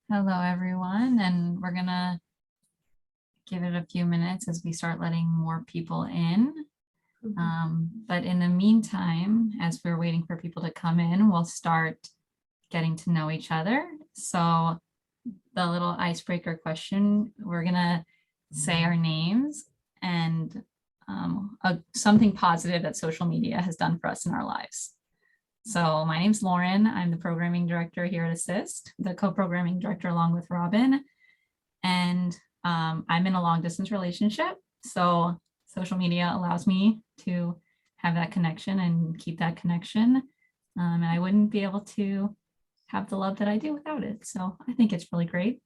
Hello, everyone, and we're gonna give it a few minutes as we start letting more people in. But in the meantime, as we're waiting for people to come in, we'll start getting to know each other. So the little icebreaker question, we're gonna say our names and something positive that social media has done for us in our lives. So my name's Lauren. I'm the programming director here at ASIST, the co-programming director along with Robin. And I'm in a long distance relationship. So social media allows me to have that connection and keep that connection. And I wouldn't be able to have the love that I do without it. So I think it's really great.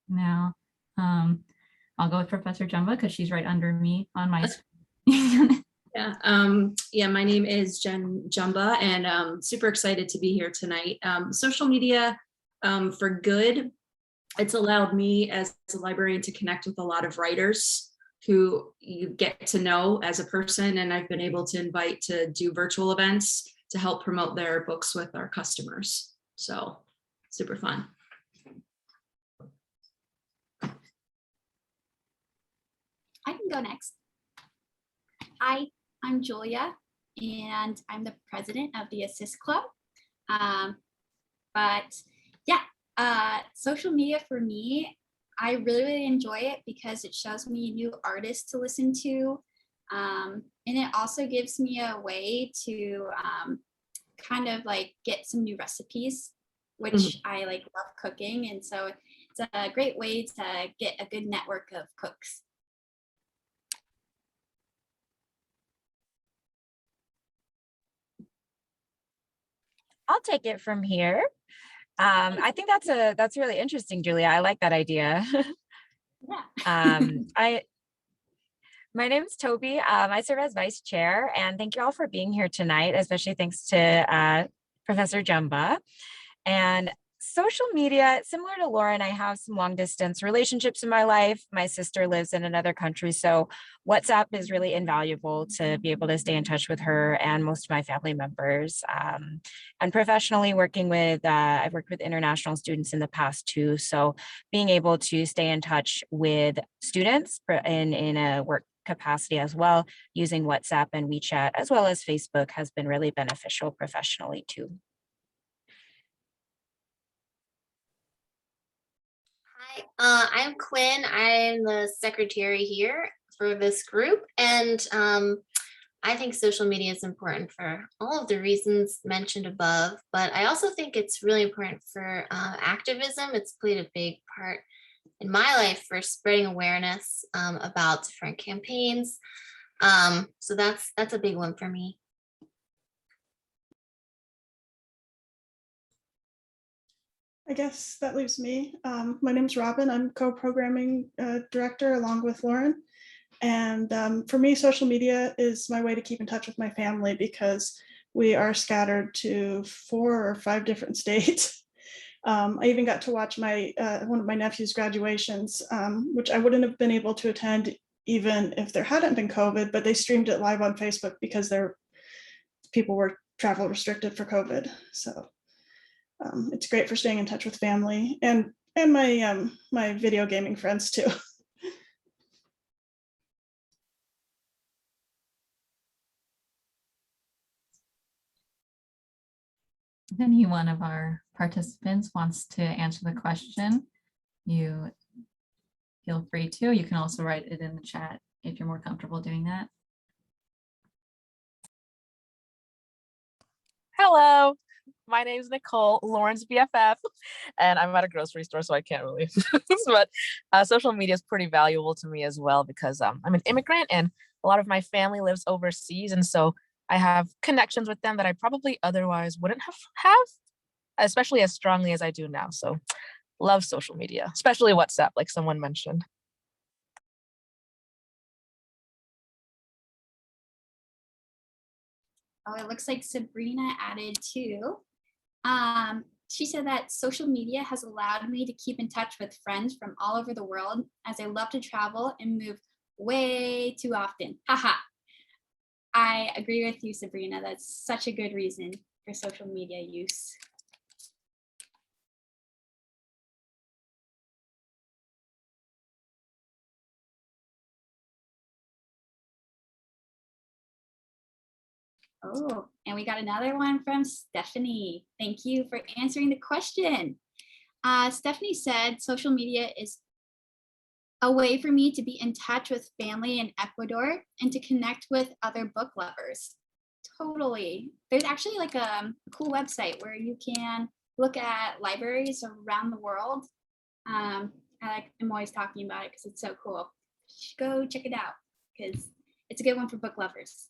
Now, I'll go with Professor Jumba because she's right under me on my screen. Yeah, my name is Jen Jumba, and super excited to be here tonight. Social media for good, it's allowed me as a librarian to connect with a lot of writers who you get to know as a person, and I've been able to invite to do virtual events to help promote their books with our customers. So super fun. I can go next. Hi, I'm Julia, and I'm the president of the ASIST Club. Social media for me, I really enjoy it because it shows me new artists to listen to. And it also gives me a way to kind of like get some new recipes, which I like love cooking. And so it's a great way to get a good network of cooks. I'll take it from here. I think that's really interesting, Julia. I like that idea. Yeah. My name is Toby. I serve as vice chair, and thank you all for being here tonight, especially thanks to Professor Jumba. And social media, similar to Lauren, I have some long distance relationships in my life. My sister lives in another country, so WhatsApp is really invaluable to be able to stay in touch with her and most of my family members. And professionally working with, I've worked with international students in the past too. So being able to stay in touch with students in a work capacity as well, using WhatsApp and WeChat, as well as Facebook, has been really beneficial professionally too. Hi, I'm Quinn. I'm the secretary here for this group, and I think social media is important for all of the reasons mentioned above, but I also think it's really important for activism. It's played a big part in my life for spreading awareness about different campaigns. So that's a big one for me. I guess that leaves me. My name's Robin. I'm co-programming director along with Lauren. And for me, social media is my way to keep in touch with my family because we are scattered to 4 or 5 different states. I even got to watch my one of my nephew's graduations, which I wouldn't have been able to attend even if there hadn't been COVID, but they streamed it live on Facebook because people were travel restricted for COVID. So it's great for staying in touch with family and my my video gaming friends too. If any one of our participants wants to answer the question, you feel free to. You can also write it in the chat if you're more comfortable doing that. Hello, my name is Nicole, Lauren's BFF, and I'm at a grocery store, so I can't really. But social media is pretty valuable to me as well because I'm an immigrant and a lot of my family lives overseas, and so I have connections with them that I probably otherwise wouldn't have, especially as strongly as I do now. So love social media, especially WhatsApp, like someone mentioned. Oh, it looks like Sabrina added too. She said that social media has allowed me to keep in touch with friends from all over the world as I love to travel and move way too often. Haha. I agree with you, Sabrina. That's such a good reason for social media use. Oh, and we got another one from Stephanie. Thank you for answering the question. Stephanie said, social media is a way for me to be in touch with family in Ecuador and to connect with other book lovers. Totally. There's actually like a cool website where you can look at libraries around the world. I'm always talking about it because it's so cool. Go check it out because it's a good one for book lovers.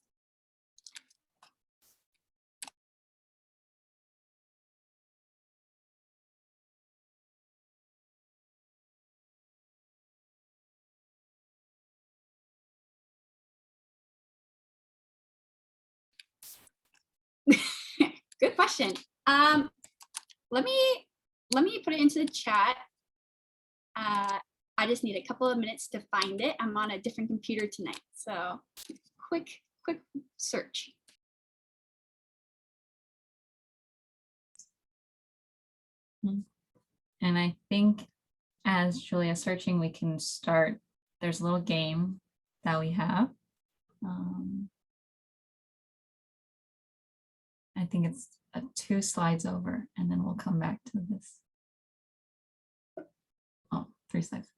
Good question. Let me put it into the chat. I just need a couple of minutes to find it. I'm on a different computer tonight, so quick search. And I think as Julia's searching, we can start. There's a little game that we have. I think it's 2 slides over, and then we'll come back to this. Oh, 3 slides.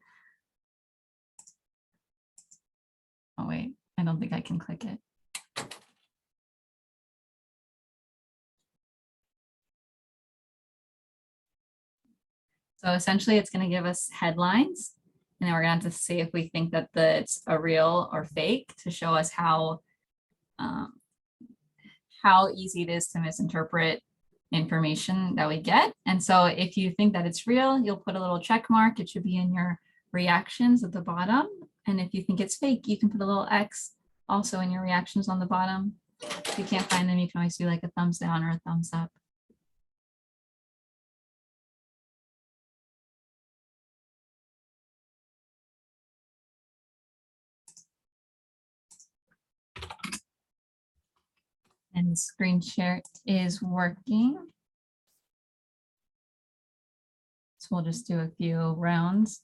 Oh, wait, I don't think I can click it. So essentially, it's going to give us headlines, and then we're going to have to see if we think that it's a real or fake to show us how easy it is to misinterpret information that we get. And so if you think that it's real, you'll put a little check mark. It should be in your reactions at the bottom. And if you think it's fake, you can put a little X also in your reactions on the bottom. If you can't find them, you can always do like a thumbs down or a thumbs up. And the screen share is working. So we'll just do a few rounds.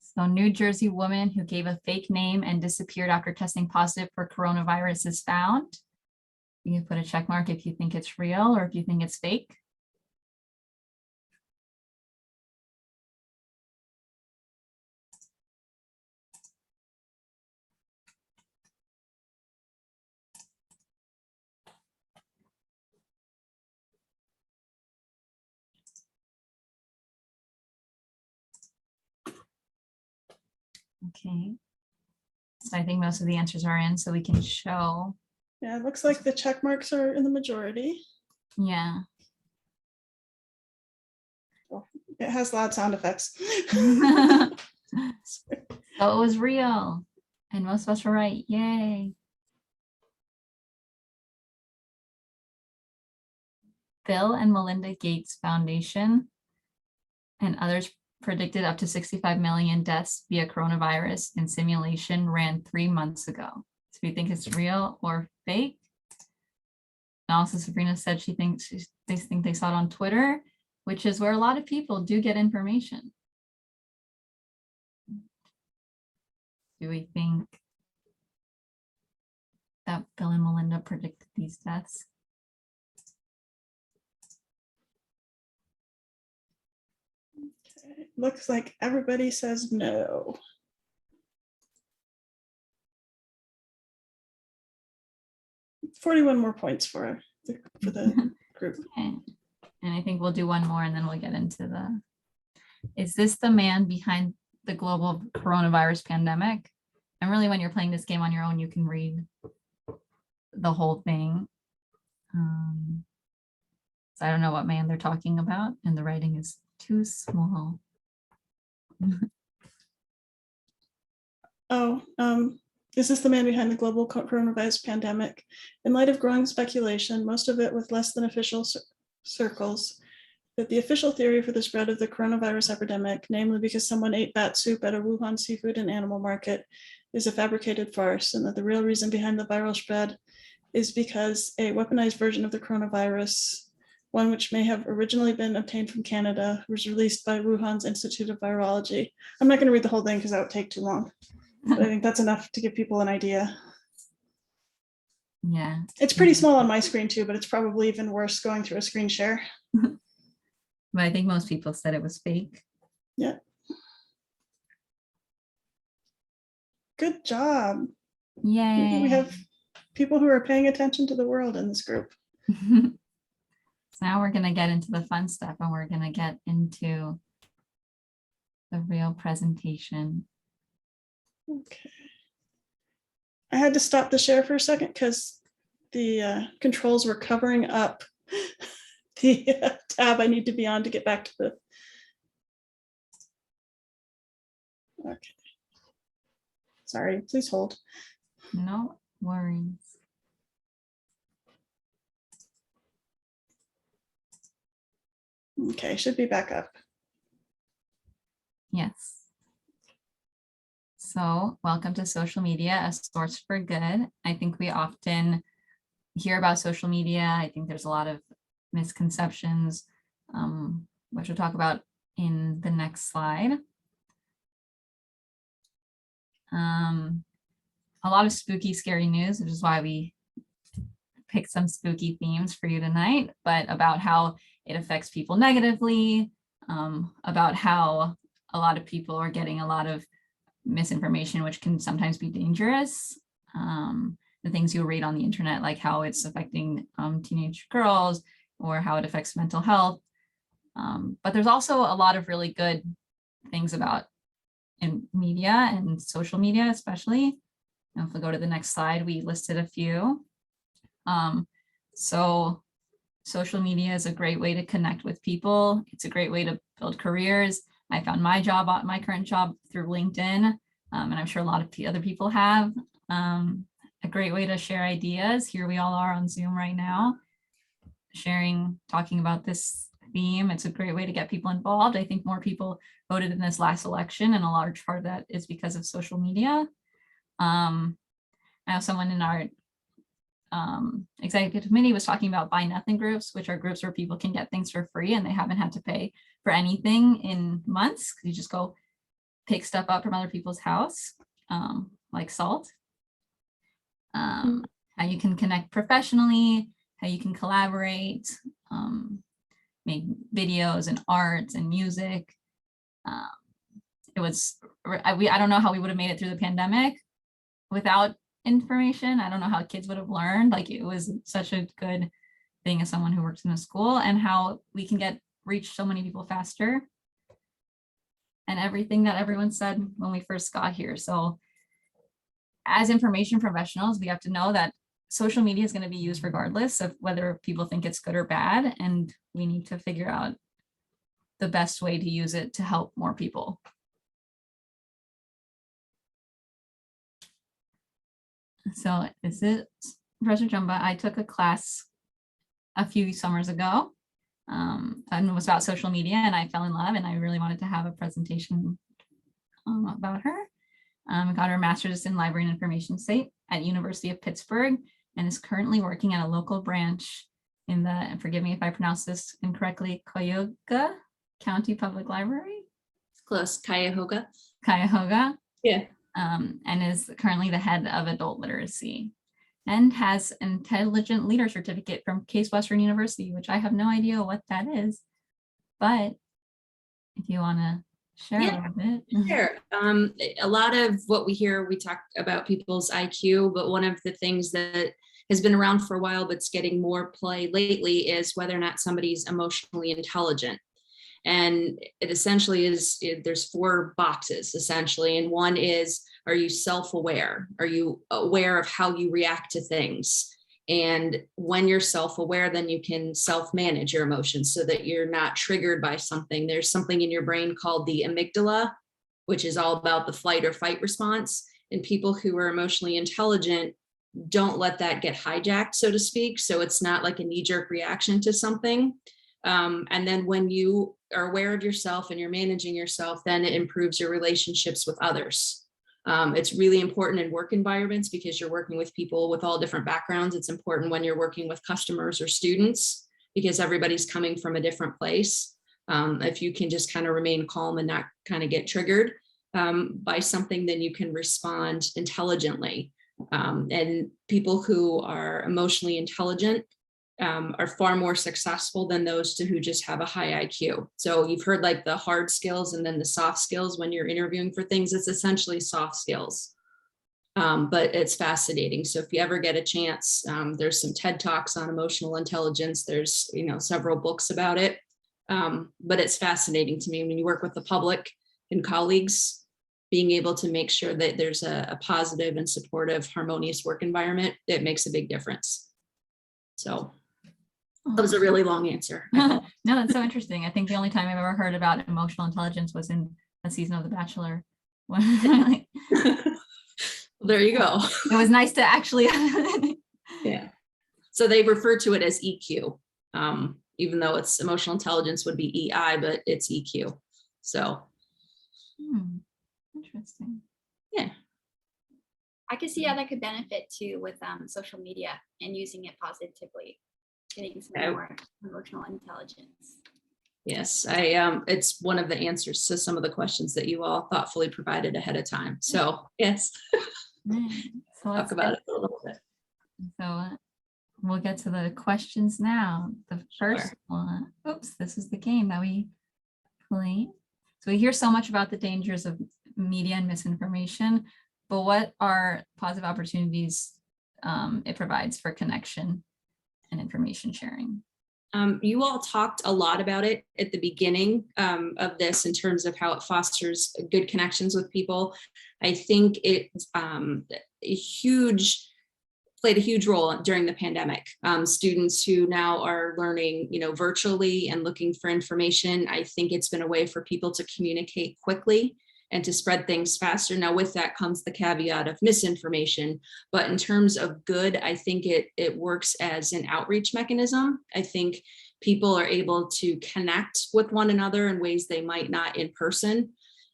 So New Jersey woman who gave a fake name and disappeared after testing positive for coronavirus is found. You can put a check mark if you think it's real or if you think it's fake. Okay. So I think most of the answers are in, so we can show. Yeah, it looks like the check marks are in the majority. Yeah. Well, it has loud sound effects. So it was real. And most of us were right. Yay. Bill and Melinda Gates Foundation and others predicted up to 65 million deaths via coronavirus in simulation ran 3 months ago. So you think it's real or fake? And also Sabrina said she thinks they think they saw it on Twitter, which is where a lot of people do get information. Do we think that Bill and Melinda predicted these deaths? Okay. Looks like everybody says no. $41 more points for the group. Okay. And I think we'll do one more and then we'll get into is this the man behind the global coronavirus pandemic? And really when you're playing this game on your own, you can read the whole thing. So I don't know what man they're talking about and the writing is too small. Is this the man behind the global coronavirus pandemic? In light of growing speculation, most of it with less than official circles, that the official theory for the spread of the coronavirus epidemic, namely because someone ate bat soup at a Wuhan seafood and animal market, is a fabricated farce, and that the real reason behind the viral spread is because a weaponized version of the coronavirus, one which may have originally been obtained from Canada, was released by Wuhan's Institute of Virology. I'm not going to read the whole thing because that would take too long. But I think that's enough to give people an idea. Yeah. It's pretty small on my screen too, but it's probably even worse going through a screen share. But I think most people said it was fake. Yeah. Good job. Yay. We have people who are paying attention to the world in this group. So now we're going to get into the fun stuff, and we're going to get into the real presentation. Okay. I had to stop the share for a second because the controls were covering up the tab I need to be on to get back to the. Okay. Sorry, please hold. No worries. Okay, should be back up. Yes. So welcome to social media, a source for good. I think we often hear about social media. I think there's a lot of misconceptions, which we'll talk about in the next slide. A lot of spooky, scary news, which is why we picked some spooky themes for you tonight, but about how it affects people negatively, about how a lot of people are getting a lot of misinformation, which can sometimes be dangerous. The things you read on the internet, like how it's affecting teenage girls or how it affects mental health. But there's also a lot of really good things about in media and social media, especially. And if we go to the next slide, we listed a few. So social media is a great way to connect with people. It's a great way to build careers. I found my current job through LinkedIn, and I'm sure a lot of other people have. A great way to share ideas. Here we all are on Zoom right now, talking about this theme. It's a great way to get people involved. I think more people voted in this last election, and a large part of that is because of social media. I know someone in our executive committee was talking about buy nothing groups, which are groups where people can get things for free and they haven't had to pay for anything in months. You just go pick stuff up from other people's house, like salt. How you can connect professionally, how you can collaborate, make videos and art and music. I don't know how we would have made it through the pandemic without information. I don't know how kids would have learned. Like, it was such a good thing as someone who works in a school, and how we can reach so many people faster, and everything that everyone said when we first got here. So as information professionals, we have to know that social media is going to be used regardless of whether people think it's good or bad, and we need to figure out the best way to use it to help more people. So this is Professor Jumba. I took a class a few summers ago, and it was about social media, and I fell in love, and I really wanted to have a presentation about her. I got her master's in library and information state at University of Pittsburgh, and is currently working at a local branch in the, and forgive me if I pronounce this incorrectly, Cuyahoga County Public Library. It's close, Cuyahoga. Cuyahoga. Yeah. And is currently the head of adult literacy, and has an intelligent leader certificate from Case Western University, which I have no idea what that is, but if you want to share a little bit. Sure. A lot of what we hear, we talk about people's IQ, but one of the things that has been around for a while, but's getting more play lately, is whether or not somebody's emotionally intelligent. And it essentially is, there's 4 boxes essentially. And one is, are you self-aware? Are you aware of how you react to things? And when you're self-aware, then you can self-manage your emotions so that you're not triggered by something. There's something in your brain called the amygdala, which is all about the flight or fight response. And people who are emotionally intelligent don't let that get hijacked, so to speak. So it's not like a knee-jerk reaction to something. And then when you are aware of yourself and you're managing yourself, then it improves your relationships with others. It's really important in work environments because you're working with people with all different backgrounds. It's important when you're working with customers or students because everybody's coming from a different place. If you can just kind of remain calm and not kind of get triggered. by something, then you can respond intelligently. And people who are emotionally intelligent are far more successful than those who just have a high IQ. So you've heard like the hard skills and then the soft skills when you're interviewing for things. It's essentially soft skills. But it's fascinating. So if you ever get a chance, there's some TED Talks on emotional intelligence. There's, several books about it. But it's fascinating to me when you work with the public and colleagues, being able to make sure that there's a positive and supportive, harmonious work environment, it makes a big difference. So that was a really long answer. No, that's so interesting. I think the only time I've ever heard about emotional intelligence was in a season of The Bachelor. There you go. It was nice to actually. Yeah. So they refer to it as EQ, even though it's emotional intelligence would be EI, but it's EQ. So. Interesting. Yeah. I could see how that could benefit too with social media and using it positively, getting some more emotional intelligence. Yes, it's one of the answers to some of the questions that you all thoughtfully provided ahead of time. So yes. So let's Talk about it a little bit. So we'll get to the questions now. The first Sure. one, oops, this is the game that we play. So we hear so much about the dangers of media and misinformation, but what are positive opportunities it provides for connection and information sharing? You all talked a lot about it at the beginning of this in terms of how it fosters good connections with people. I think it played a huge role during the pandemic. Students who now are learning, virtually and looking for information. I think it's been a way for people to communicate quickly and to spread things faster. Now with that comes the caveat of misinformation, but in terms of good, I think it works as an outreach mechanism. I think people are able to connect with one another in ways they might not in person.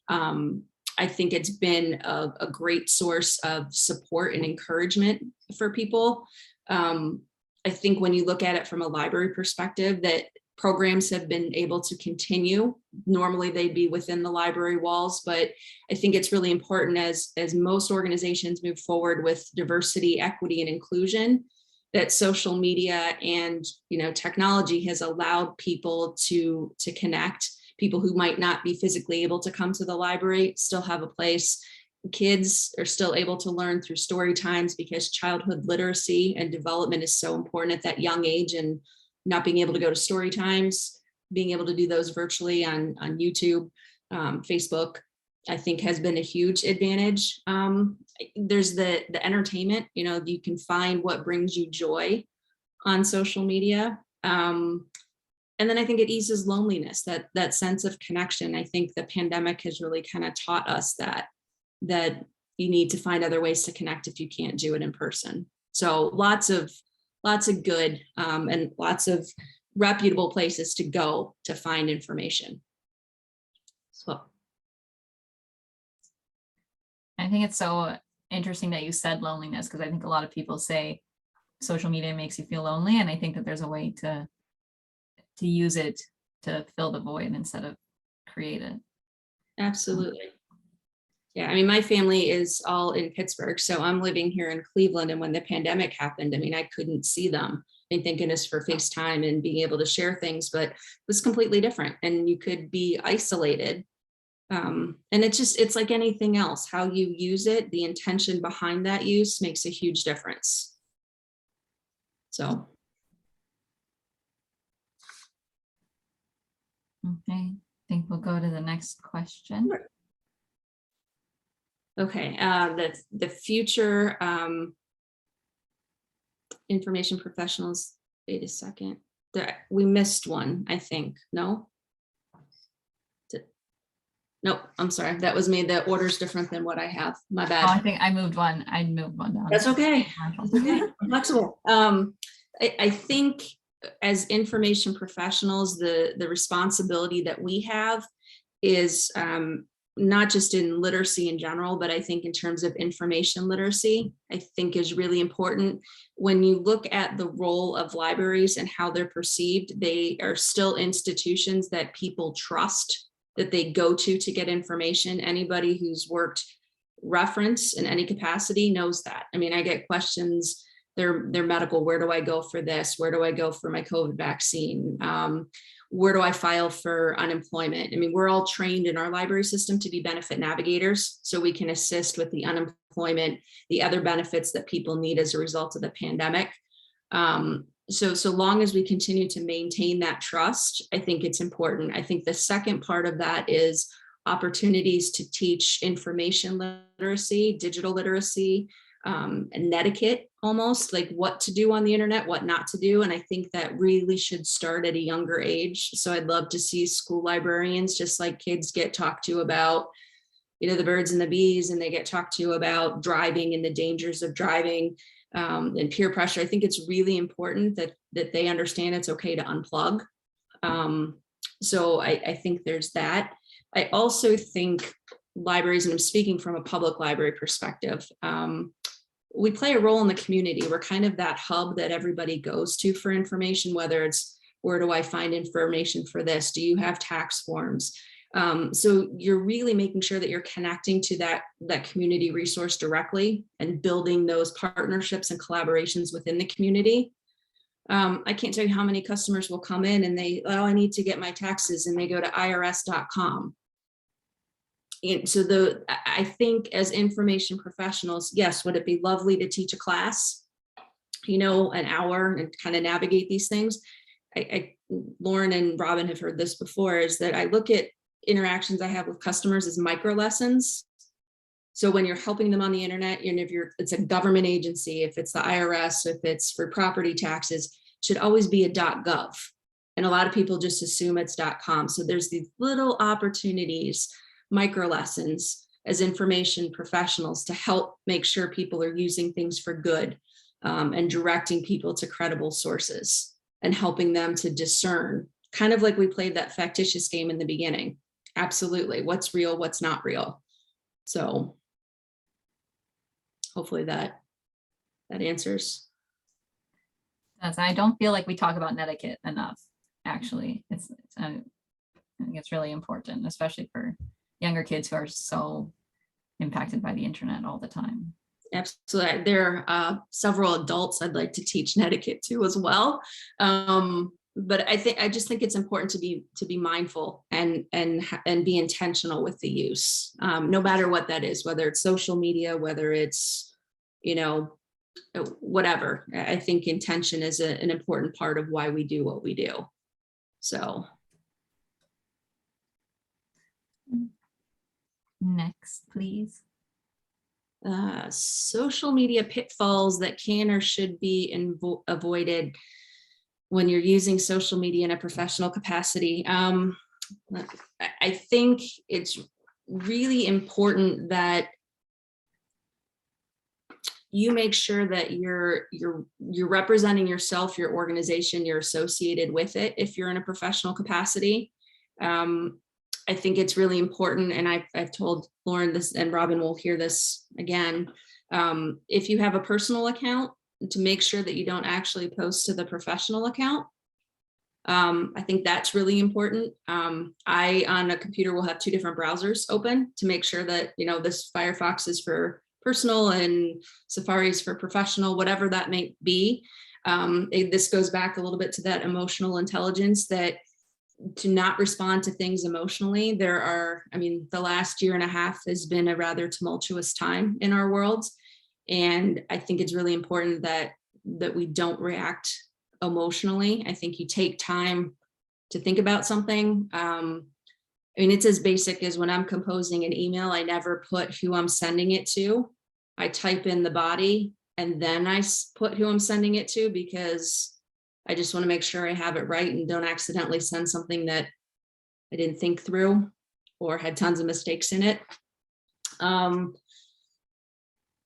I think it's been a great source of support and encouragement for people. I think when you look at it from a library perspective, that programs have been able to continue. Normally they'd be within the library walls, but I think it's really important as most organizations move forward with diversity, equity, and inclusion, that social media and technology has allowed people to connect. People who might not be physically able to come to the library still have a place. Kids are still able to learn through story times because childhood literacy and development is so important at that young age, and not being able to go to story times, being able to do those virtually on YouTube, Facebook, I think has been a huge advantage. There's the entertainment, you can find what brings you joy on social media. And then I think it eases loneliness, that sense of connection. I think the pandemic has really kind of taught us that you need to find other ways to connect if you can't do it in person. So lots of good and lots of reputable places to go to find information. So I think it's so interesting that you said loneliness, because I think a lot of people say social media makes you feel lonely, and I think that there's a way to use it to fill the void instead of create it. absolutely. Yeah, I mean, my family is all in Pittsburgh, so I'm living here in Cleveland. And when the pandemic happened, I mean, I couldn't see them. And thank goodness for FaceTime and being able to share things, but it was completely different. And you could be isolated. And it's like anything else, how you use it, the intention behind that use makes a huge difference. So. Okay, I think we'll go to the next question. Okay, the future information professionals, wait a second. We missed one, I think, no? Nope, I'm sorry, that was me. The order's different than what I have, my bad. Oh, I think I moved one down. That's okay. That's okay. I'm flexible. I think as information professionals, the responsibility that we have is not just in literacy in general, but I think in terms of information literacy, I think is really important. When you look at the role of libraries and how they're perceived, they are still institutions that people trust that they go to get information. Anybody who's worked reference in any capacity knows that. I mean, I get questions, they're medical, where do I go for this? Where do I go for my COVID vaccine? Where do I file for unemployment? I mean, we're all trained in our library system to be benefit navigators, so we can assist with the unemployment, the other benefits that people need as a result of the pandemic. So long as we continue to maintain that trust, I think it's important. I think the second part of that is opportunities to teach information literacy, digital literacy, and etiquette, almost like what to do on the internet, what not to do. And I think that really should start at a younger age. So I'd love to see school librarians, just like kids get talked to about, the birds and the bees, and they get talked to about driving and the dangers of driving, and peer pressure. I think it's really important that they understand it's okay to unplug. So I think there's that. I also think libraries, and I'm speaking from a public library perspective, we play a role in the community. We're kind of that hub that everybody goes to for information, whether it's, where do I find information for this? Do you have tax forms? So you're really making sure that you're connecting to that community resource directly and building those partnerships and collaborations within the community. I can't tell you how many customers will come in and I need to get my taxes, and they go to irs.com. And so I think as information professionals, yes, would it be lovely to teach a class, an hour and kind of navigate these things? Lauren and Robin have heard this before, is that I look at interactions I have with customers as micro lessons. So when you're helping them on the internet, if it's a government agency, if it's the IRS, if it's for property taxes, should always be a .gov. And a lot of people just assume it's .com. So there's these little opportunities, micro lessons as information professionals to help make sure people are using things for good, and directing people to credible sources and helping them to discern, kind of like we played that factitious game in the beginning. Absolutely. What's real, what's not real. So hopefully that answers. I don't feel like we talk about etiquette enough, actually. I think it's really important, especially for younger kids who are so impacted by the internet all the time. Absolutely. There are several adults I'd like to teach etiquette to as well. But I just think it's important to be mindful and be intentional with the use, no matter what that is, whether it's social media, whether it's, whatever. I think intention is an important part of why we do what we do. So. Next, please. Social media pitfalls that can or should be avoided when you're using social media in a professional capacity. I think it's really important that you make sure that you're representing yourself, your organization, you're associated with it if you're in a professional capacity. I think it's really important, and I've told Lauren this, and Robin will hear this again. If you have a personal account, to make sure that you don't actually post to the professional account. I think that's really important. I, on a computer, will have two different browsers open to make sure that, this Firefox is for personal and Safari is for professional, whatever that may be. This goes back a little bit to that emotional intelligence, that to not respond to things emotionally. The last year and a half has been a rather tumultuous time in our worlds. And I think it's really important that we don't react emotionally. I think you take time to think about something. It's as basic as when I'm composing an email, I never put who I'm sending it to. I type in the body and then I put who I'm sending it to, because I just want to make sure I have it right and don't accidentally send something that I didn't think through or had tons of mistakes in it.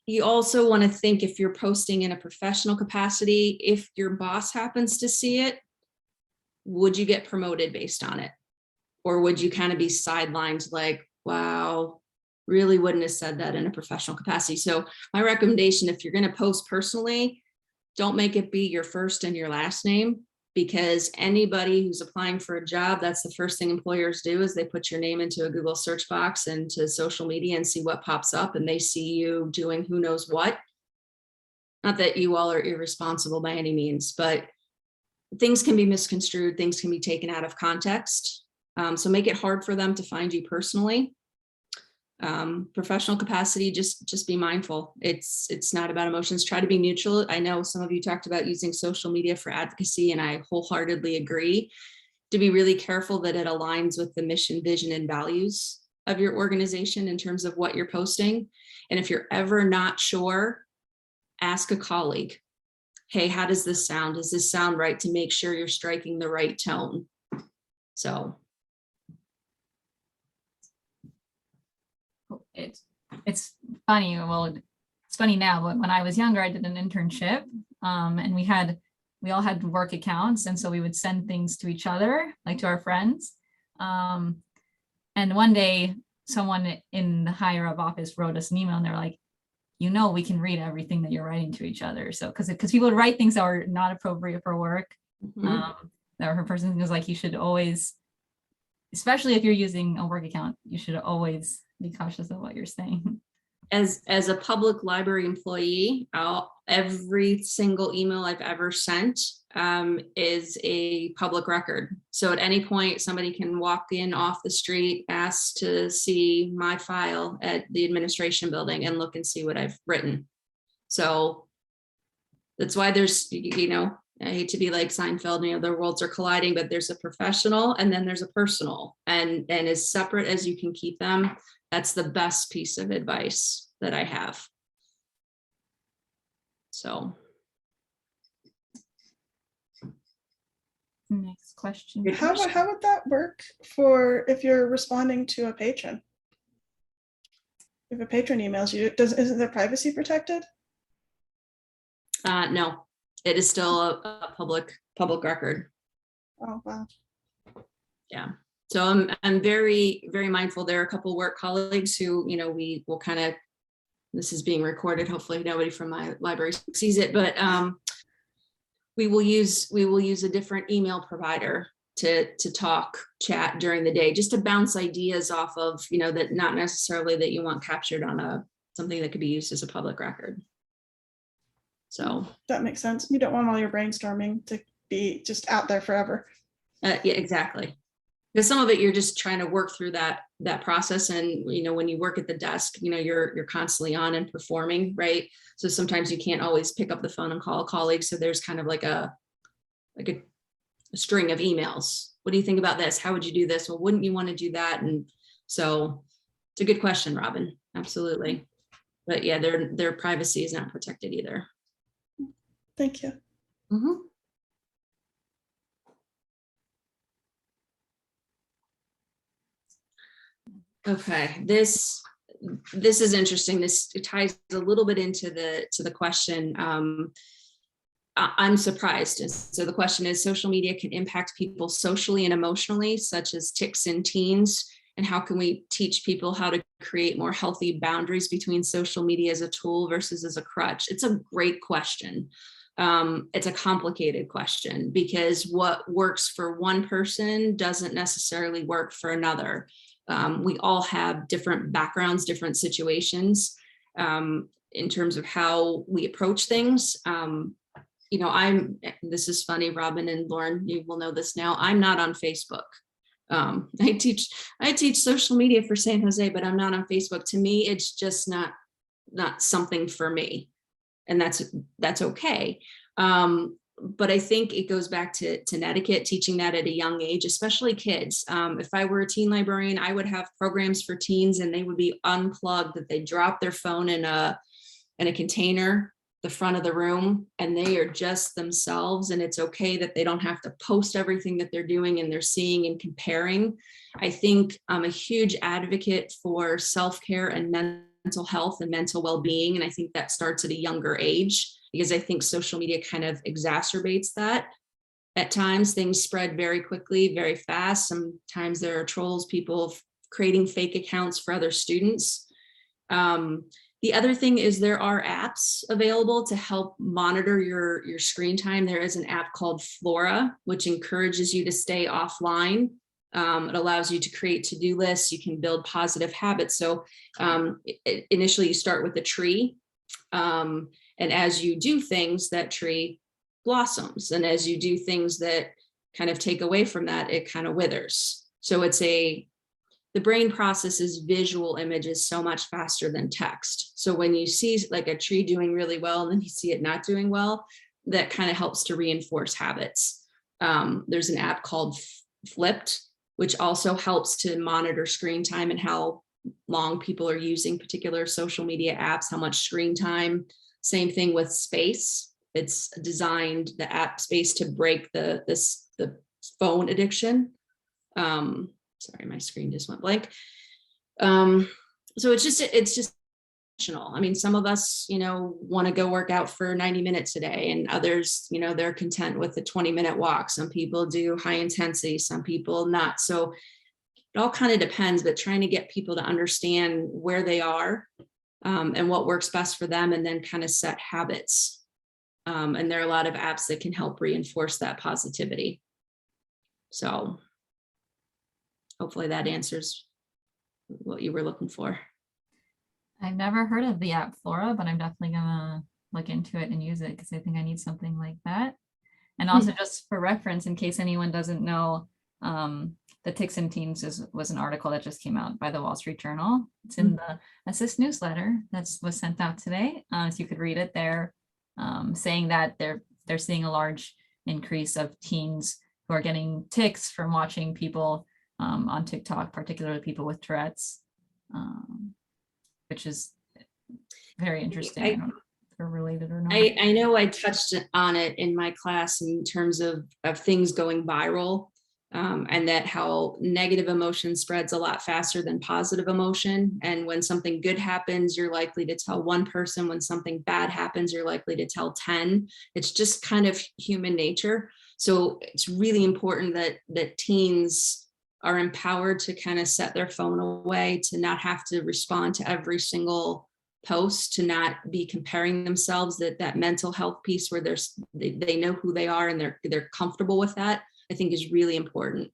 You also want to think, if you're posting in a professional capacity, if your boss happens to see it, would you get promoted based on it? Or would you kind of be sidelined like, wow, really wouldn't have said that in a professional capacity? So my recommendation, if you're going to post personally, don't make it be your first and your last name. because anybody who's applying for a job, that's the first thing employers do is they put your name into a Google search box and to social media and see what pops up, and they see you doing who knows what. Not that you all are irresponsible by any means, but things can be misconstrued, things can be taken out of context. So make it hard for them to find you personally. Professional capacity, just be mindful. It's not about emotions. Try to be neutral. I know some of you talked about using social media for advocacy, and I wholeheartedly agree. To be really careful that it aligns with the mission, vision, and values of your organization in terms of what you're posting. And if you're ever not sure, ask a colleague, hey, how does this sound? Does this sound right? To make sure you're striking the right tone. So. It's funny. Well, it's funny now, but when I was younger, I did an internship, and we all had work accounts, and so we would send things to each other, like to our friends. And one day, someone in the higher up office wrote us an email, and they're like, we can read everything that you're writing to each other. So because people would write things that were not appropriate for work. That her person was like, you should always, especially if you're using a work account, you should always be cautious of what you're saying. As a public library employee, every single email I've ever sent is a public record. So at any point, somebody can walk in off the street, ask to see my file at the administration building and look and see what I've written. So that's why there's, I hate to be like Seinfeld, the worlds are colliding, but there's a professional and then there's a personal, and as separate as you can keep them. That's the best piece of advice that I have. So. Next question. How would that work for if you're responding to a patron? If a patron emails you, isn't their privacy protected? No, it is still a public record. Oh, wow. Yeah. So I'm very, very mindful. There are a couple work colleagues who, we will kind of, this is being recorded. Hopefully nobody from my library sees it, but we will use a different email provider to chat during the day, just to bounce ideas off of, that not necessarily that you want captured on something that could be used as a public record. So that makes sense. You don't want all your brainstorming to be just out there forever. Yeah, exactly. Because some of it, you're just trying to work through that process. And, when you work at the desk, you're constantly on and performing, right? So sometimes you can't always pick up the phone and call a colleague. So there's kind of like a string of emails. What do you think about this? How would you do this? Well, wouldn't you want to do that? And so it's a good question, Robin. Absolutely. But yeah, their privacy is not protected either. Thank you. Mm-hmm. Okay, this is interesting. This ties a little bit into the question. I'm surprised. And so the question is, social media can impact people socially and emotionally, such as tics in teens. And how can we teach people how to create more healthy boundaries between social media as a tool versus as a crutch? It's a great question. It's a complicated question because what works for one person doesn't necessarily work for another. We all have different backgrounds, different situations in terms of how we approach things. This is funny, Robin and Lauren, you will know this now. I'm not on Facebook. I teach social media for San Jose, but I'm not on Facebook. To me, it's just not something for me. And that's okay. But I think it goes back to etiquette, teaching that at a young age, especially kids. If I were a teen librarian, I would have programs for teens and they would be unplugged, that they drop their phone in a container, the front of the room, and they are just themselves. And it's okay that they don't have to post everything that they're doing and they're seeing and comparing. I think I'm a huge advocate for self-care and mental health and mental well-being. And I think that starts at a younger age, because I think social media kind of exacerbates that. At times, things spread very quickly, very fast. Sometimes there are trolls, people creating fake accounts for other students. The other thing is there are apps available to help monitor your screen time. There is an app called Flora, which encourages you to stay offline. It allows you to create to-do lists. You can build positive habits. So initially you start with a tree. And as you do things, that tree blossoms. And as you do things that kind of take away from that, it kind of withers. So the brain processes visual images so much faster than text. So when you see like a tree doing really well and then you see it not doing well, that kind of helps to reinforce habits. There's an app called Flipped, which also helps to monitor screen time and how long people are using particular social media apps, how much screen time. Same thing with Space. It's designed, the app Space, to break the phone addiction. Sorry, my screen just went blank. So it's just intentional. I mean, some of us, want to go work out for 90 minutes a day, and others, they're content with the 20-minute walk. Some people do high intensity, some people not. So it all kind of depends, but trying to get people to understand where they are and what works best for them, and then kind of set habits. And there are a lot of apps that can help reinforce that positivity. So hopefully that answers what you were looking for. I've never heard of the app Flora, but I'm definitely gonna look into it and use it because I think I need something like that. And also just for reference, in case anyone doesn't know, the Ticks and Teens was an article that just came out by the Wall Street Journal. It's in the ASIS newsletter that was sent out today. So you could read it there, saying that they're seeing a large increase of teens who are getting tics from watching people on TikTok, particularly people with Tourette's, which is very interesting. I don't know if they're related or not. I know I touched on it in my class in terms of things going viral, and that how negative emotion spreads a lot faster than positive emotion. And when something good happens, you're likely to tell one person. When something bad happens, you're likely to tell 10. It's just kind of human nature. So it's really important that teens are empowered to kind of set their phone away, to not have to respond to every single post, to not be comparing themselves, that mental health piece where they know who they are and they're comfortable with that, I think is really important.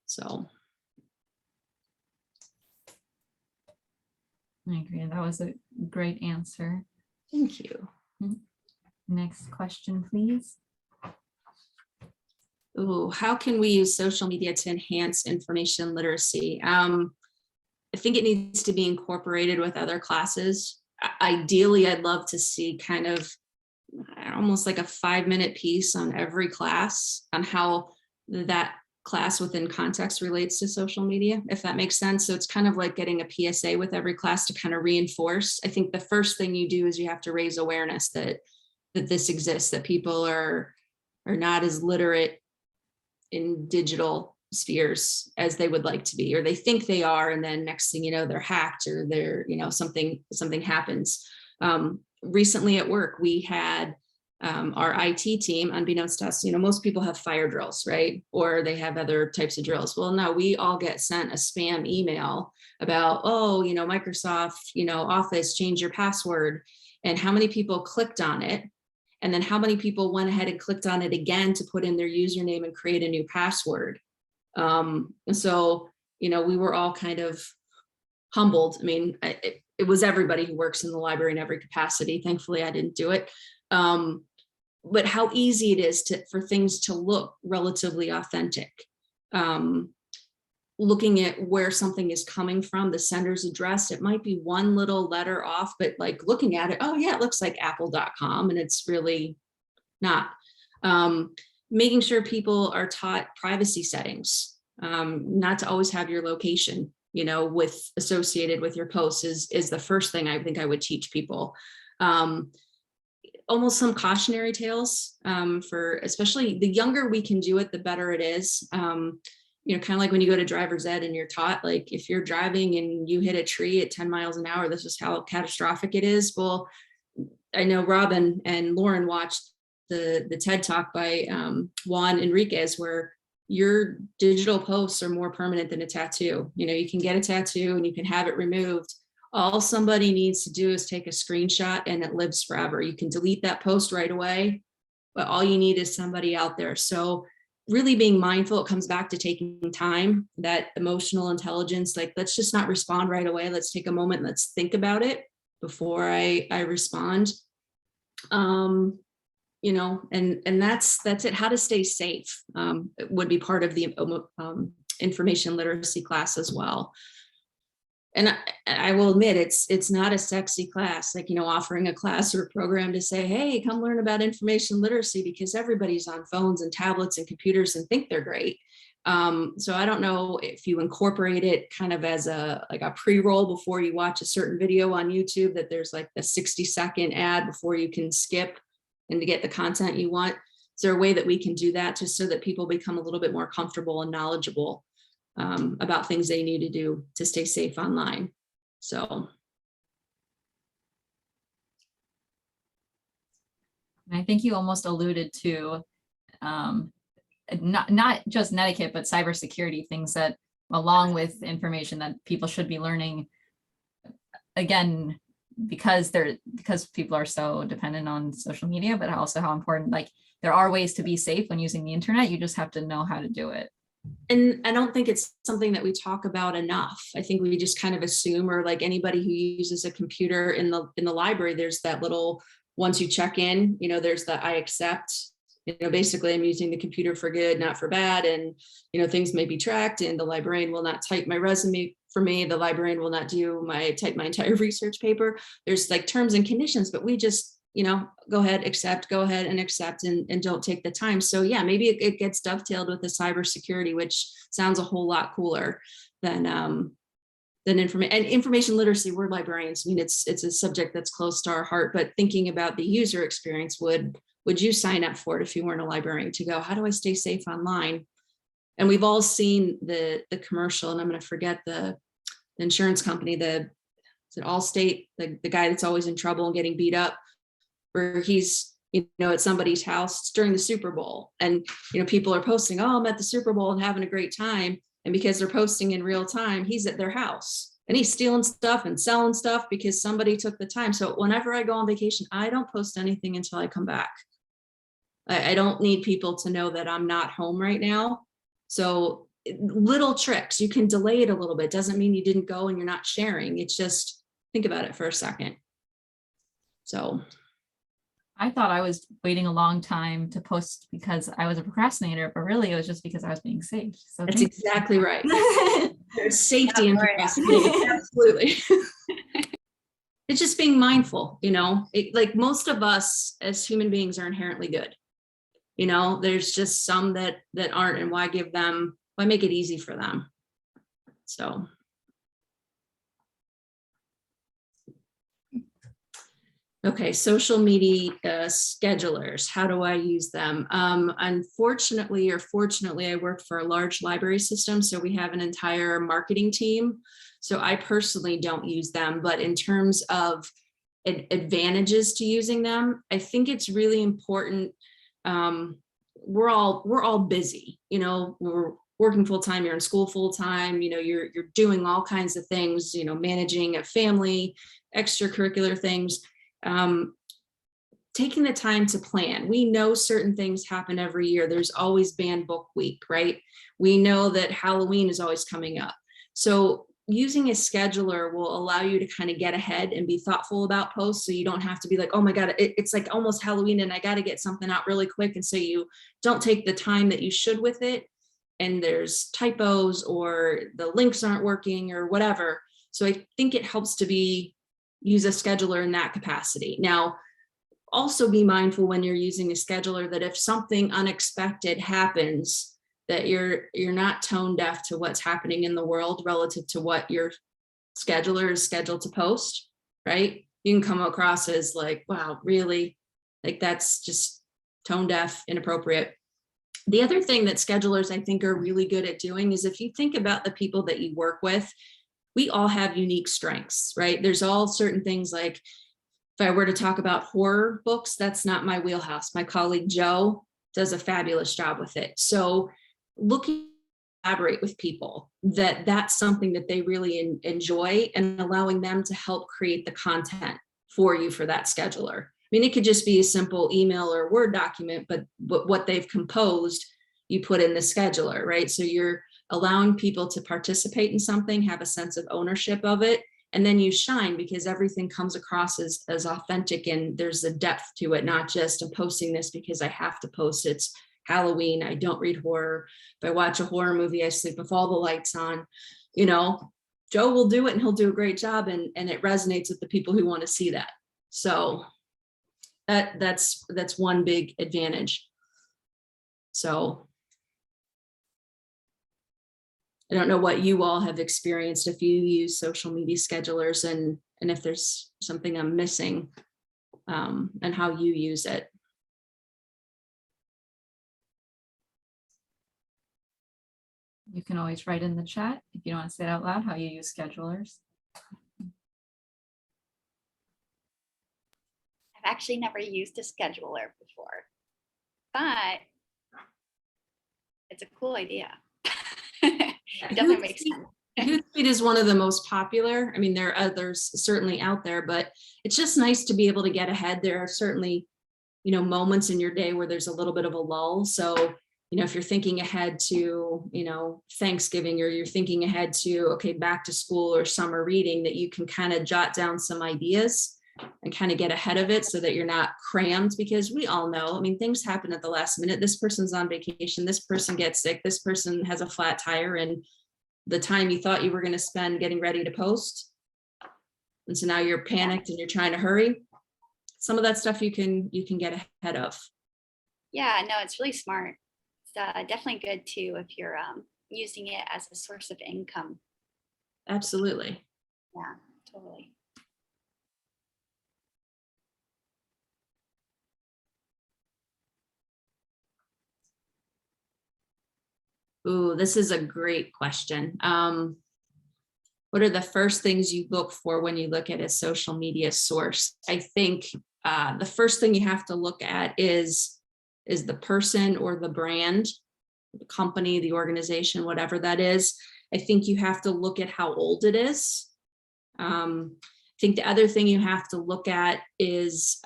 So. I agree. That was a great answer. Thank you. Next question, please. Ooh, how can we use social media to enhance information literacy? I think it needs to be incorporated with other classes. Ideally, I'd love to see kind of almost like a 5-minute piece on every class on how that class within context relates to social media, if that makes sense. So it's kind of like getting a PSA with every class to kind of reinforce. I think the first thing you do is you have to raise awareness that this exists, that people are not as literate in digital spheres as they would like to be, or they think they are, and then next thing you know, they're hacked, or they're, something happens. Recently at work, we had our IT team, unbeknownst to us, most people have fire drills, right? Or they have other types of drills. Well, no, we all get sent a spam email about, Microsoft, Office, change your password, and how many people clicked on it. And then how many people went ahead and clicked on it again to put in their username and create a new password. And so, we were all kind of humbled. I mean, it was everybody who works in the library in every capacity. Thankfully, I didn't do it. But how easy it is for things to look relatively authentic. Looking at where something is coming from, the sender's address, it might be one little letter off, but like looking at it, oh yeah, it looks like apple.com, and it's really not. Making sure people are taught privacy settings, not to always have your location, associated with your posts is the first thing I think I would teach people. Almost some cautionary tales for, especially the younger we can do it, the better it is. Kind of like when you go to driver's ed and you're taught, like, if you're driving and you hit a tree at 10 miles an hour, this is how catastrophic it is. Well, I know Robin and Lauren watched the TED Talk by Juan Enriquez, where your digital posts are more permanent than a tattoo. You can get a tattoo and you can have it removed, All somebody needs to do is take a screenshot and it lives forever. You can delete that post right away, but all you need is somebody out there. So really being mindful, it comes back to taking time, that emotional intelligence, like, let's just not respond right away. Let's take a moment, let's think about it before I respond. You know, and that's it. How to stay safe it would be part of the information literacy class as well. And I will admit, it's not a sexy class, like, you know, offering a class or a program to say, hey, come learn about information literacy, because everybody's on phones and tablets and computers and think they're great. So I don't know if you incorporate it kind of as a pre-roll before you watch a certain video on YouTube, that there's like a 60-second ad before you can skip and to get the content you want. Is there a way that we can do that just so that people become a little bit more comfortable and knowledgeable about things they need to do to stay safe online? So. I think you almost alluded to not just netiquette, but cybersecurity, things that, along with information that people should be learning, again, because people are so dependent on social media, but also how important, like, there are ways to be safe when using the internet. You just have to know how to do it. And I don't think it's something that we talk about enough. I think we just kind of assume, or like anybody who uses a computer in the library, there's that little, once you check in, you know, there's the I accept, you know, basically I'm using the computer for good, not for bad. And, you know, things may be tracked, and the librarian will not type my resume for me. The librarian will not type my entire research paper. There's like terms and conditions, but we just, you know, go ahead and accept and don't take the time. So yeah, maybe it gets dovetailed with the cybersecurity, which sounds a whole lot cooler than information literacy. We're librarians. I mean, it's a subject that's close to our heart, but thinking about the user experience, would you sign up for it if you weren't a librarian, to go, how do I stay safe online? And we've all seen the commercial, and I'm going to forget the insurance company, is it Allstate, the guy that's always in trouble and getting beat up, where he's, you know, at somebody's house during the Super Bowl, and, you know, people are posting, oh, I'm at the Super Bowl and having a great time. And because they're posting in real time, he's at their house and he's stealing stuff and selling stuff because somebody took the time. So whenever I go on vacation, I don't post anything until I come back. I don't need people to know that I'm not home right now. So little tricks, you can delay it a little bit. Doesn't mean you didn't go and you're not sharing. It's just, think about it for a second. So. I thought I was waiting a long time to post because I was a procrastinator, but really it was just because I was being safe. So that's exactly right. There's safety in procrastinating. Absolutely. It's just being mindful, you know, like most of us as human beings are inherently good. You know, there's just some that aren't, and why make it easy for them? So. Okay, social media schedulers, how do I use them? Unfortunately or fortunately, I work for a large library system, so we have an entire marketing team. So I personally don't use them, but in terms of advantages to using them, I think it's really important. We're all busy, you know, we're working full-time, you're in school full-time, you know, you're doing all kinds of things, you know, managing a family, extracurricular things. Taking the time to plan. We know certain things happen every year. There's always banned book week, right? We know that Halloween is always coming up. So using a scheduler will allow you to kind of get ahead and be thoughtful about posts. So you don't have to be like, oh my God, it's like almost Halloween and I got to get something out really quick. And so you don't take the time that you should with it. And there's typos or the links aren't working or whatever. So I think it helps to use a scheduler in that capacity. Now, also be mindful when you're using a scheduler that if something unexpected happens, that you're not tone deaf to what's happening in the world relative to what your scheduler is scheduled to post, right? You can come across as like, wow, really? Like that's just tone deaf, inappropriate. The other thing that schedulers I think are really good at doing is if you think about the people that you work with, we all have unique strengths, right? There's all certain things like, if I were to talk about horror books, that's not my wheelhouse. My colleague Joe does a fabulous job with it. So looking collaborate with people, that's something that they really enjoy, and allowing them to help create the content for you for that scheduler. I mean, it could just be a simple email or Word document, but what they've composed, you put in the scheduler, right? So you're allowing people to participate in something, have a sense of ownership of it, and then you shine because everything comes across as authentic, and there's a depth to it, not just I'm posting this because I have to post. It's Halloween, I don't read horror. If I watch a horror movie, I sleep with all the lights on. You know, Joe will do it and he'll do a great job, and it resonates with the people who want to see that. So that's one big advantage. So I don't know what you all have experienced if you use social media schedulers, and if there's something I'm missing, and how you use it. You can always write in the chat if you don't want to say it out loud how you use schedulers. I've actually never used a scheduler before, but it's a cool idea. It definitely makes sense. Hootsuite is one of the most popular. I mean, there are others certainly out there, but it's just nice to be able to get ahead. There are certainly, you know, moments in your day where there's a little bit of a lull. So, you know, if you're thinking ahead to, you know, Thanksgiving, or you're thinking ahead to, okay, back to school or summer reading, that you can kind of jot down some ideas and kind of get ahead of it so that you're not crammed, because we all know, I mean, things happen at the last minute. This person's on vacation, this person gets sick, this person has a flat tire, and the time you thought you were going to spend getting ready to post, and so now you're panicked and you're trying to hurry. Some of that stuff you can get ahead of. Yeah, no, it's really smart. It's definitely good too if you're using it as a source of income. Absolutely. Yeah, totally. Ooh, this is a great question. What are the first things you look for when you look at a social media source? I think the first thing you have to look at is the person or the brand, the company, the organization, whatever that is. I think you have to look at how old it is. I think the other thing you have to look at is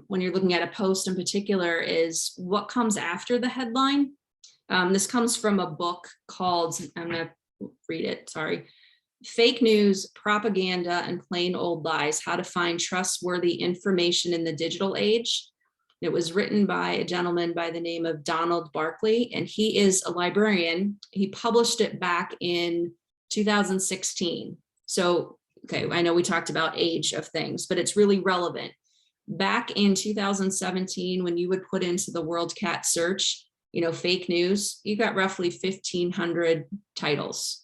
when you're looking at a post in particular is what comes after the headline. This comes from a book called, I'm going to read it, sorry. Fake News, Propaganda, and Plain Old Lies, How to Find Trustworthy Information in the Digital Age. It was written by a gentleman by the name of Donald Barkley, and he is a librarian. He published it back in 2016. So, okay, I know we talked about age of things, but it's really relevant. Back in 2017, when you would put into the WorldCat search, you know, fake news, you got roughly 1,500 titles.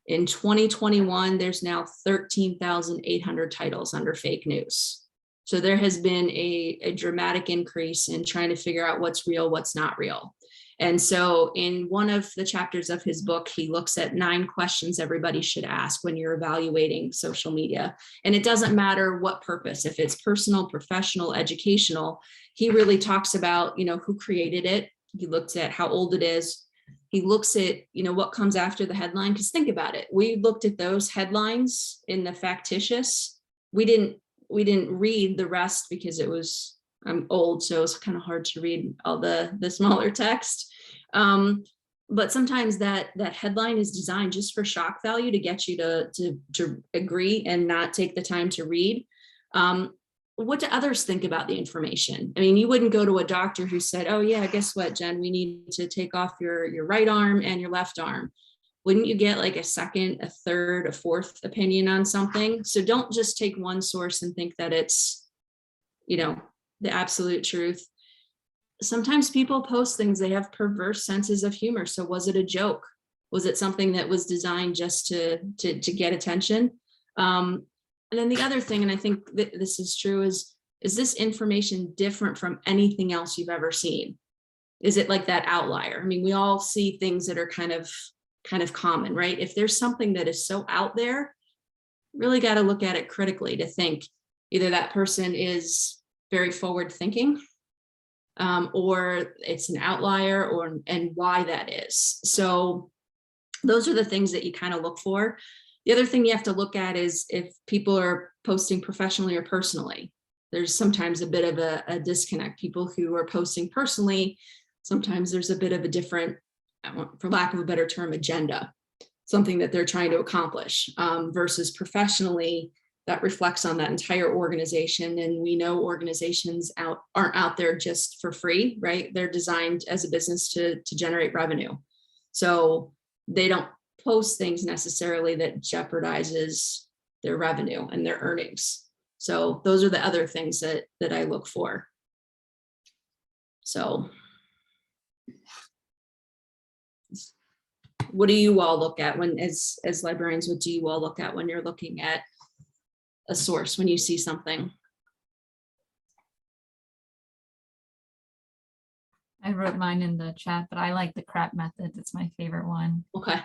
In 2021, there's now 13,800 titles under fake news. So there has been a dramatic increase in trying to figure out what's real, what's not real. And so in one of the chapters of his book, he looks at 9 questions everybody should ask when you're evaluating social media. And it doesn't matter what purpose, if it's personal, professional, educational, he really talks about, you know, who created it. He looks at how old it is. He looks at, you know, what comes after the headline. Because think about it. We looked at those headlines in the factitious. We didn't read the rest because it was, I'm old, so it's kind of hard to read all the smaller text. But sometimes that headline is designed just for shock value to get you to agree and not take the time to read. What do others think about the information? I mean, you wouldn't go to a doctor who said, oh yeah, guess what, Jen, we need to take off your right arm and your left arm. Wouldn't you get like a second, a third, a fourth opinion on something? So don't just take one source and think that it's, you know, the absolute truth. Sometimes people post things, they have perverse senses of humor. So was it a joke? Was it something that was designed just to get attention? And then the other thing, and I think that this is true, is this information different from anything else you've ever seen? Is it like that outlier? I mean, we all see things that are kind of common, right? If there's something that is so out there, really got to look at it critically to think either that person is very forward thinking, or it's an outlier, and why that is. So those are the things that you kind of look for. The other thing you have to look at is if people are posting professionally or personally. There's sometimes a bit of a disconnect. People who are posting personally, sometimes there's a bit of a different, for lack of a better term, agenda, something that they're trying to accomplish, versus professionally that reflects on that entire organization. And we know organizations aren't out there just for free, right? They're designed as a business to generate revenue. So they don't post things necessarily that jeopardizes their revenue and their earnings. So those are the other things that I look for. So what do you all look at when, as librarians, what do you all look at when you're looking at a source, when you see something? I wrote mine in the chat, but I like the CRAP method. It's my favorite one. Okay,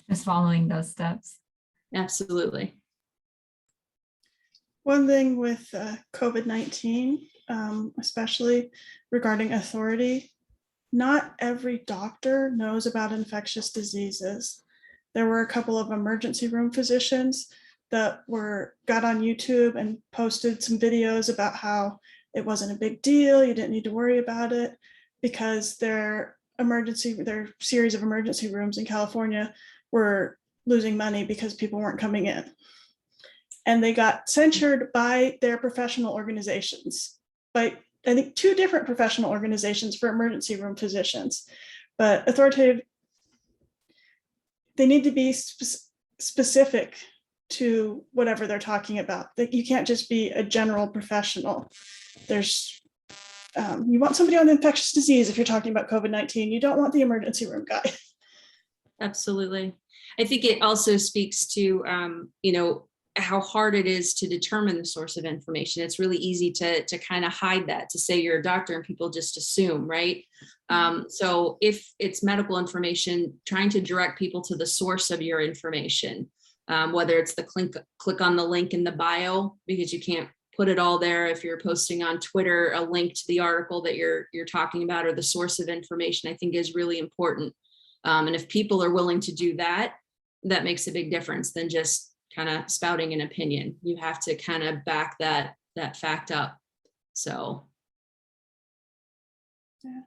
Just following those steps. absolutely. One thing with COVID-19, especially regarding authority, not every doctor knows about infectious diseases. There were a couple of emergency room physicians that got on YouTube and posted some videos about how it wasn't a big deal, you didn't need to worry about it, because their series of emergency rooms in California were losing money because people weren't coming in. And they got censured by their professional organizations, by I think 2 different professional organizations for emergency room physicians. But authoritative, they need to be specific to whatever they're talking about. That you can't just be a general professional. There's you want somebody on infectious disease if you're talking about COVID-19. You don't want the emergency room guy. Absolutely. I think it also speaks to, how hard it is to determine the source of information. It's really easy to kind of hide that, to say you're a doctor and people just assume, right? So if it's medical information, trying to direct people to the source of your information, whether it's the click on the link in the bio, because you can't put it all there. If you're posting on Twitter, a link to the article that you're talking about, or the source of information, I think is really important. And if people are willing to do that, that makes a big difference than just kind of spouting an opinion. You have to kind of back that fact up. So. Yeah.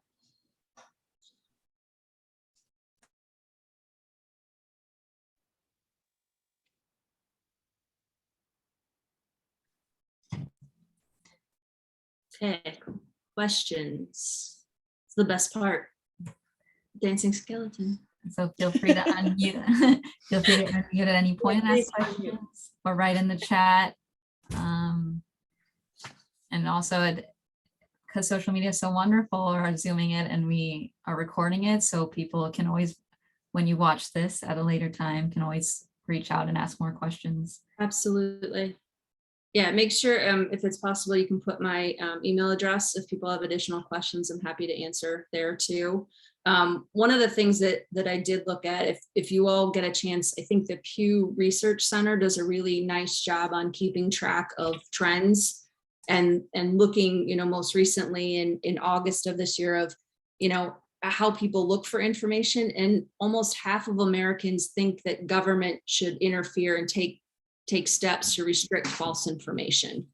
Okay, questions. It's the best part. Dancing skeleton. So feel free to unmute. Feel free to unmute at any point and ask questions, or write in the chat. And also, because social media is so wonderful, we're zooming it and we are recording it, so people can always, when you watch this at a later time, can always reach out and ask more questions. Absolutely. Yeah, make sure if it's possible, you can put my email address. If people have additional questions, I'm happy to answer there too. One of the things that I did look at, if you all get a chance, I think the Pew Research Center does a really nice job on keeping track of trends and looking, most recently in August of this year of, how people look for information. And almost half of Americans think that government should interfere and take steps to restrict false information,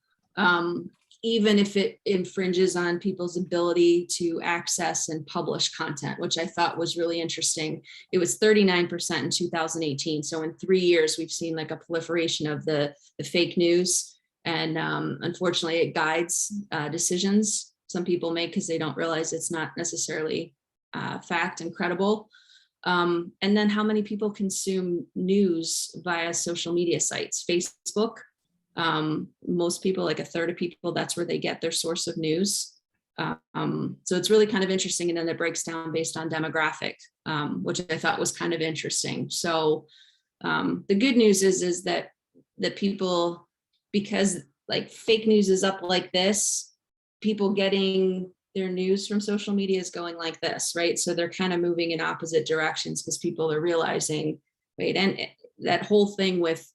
even if it infringes on people's ability to access and publish content, which I thought was really interesting. It was 39% in 2018. So in 3 years, we've seen like a proliferation of the fake news. And unfortunately, it guides decisions some people make because they don't realize it's not necessarily fact and credible. And then how many people consume news via social media sites, Facebook. Most people, like a third of people, that's where they get their source of news. So it's really kind of interesting. And then it breaks down based on demographic, which I thought was kind of interesting. So the good news is that people, because like fake news is up like this, people getting their news from social media is going like this, right? So they're kind of moving in opposite directions because people are realizing, wait, and that whole thing with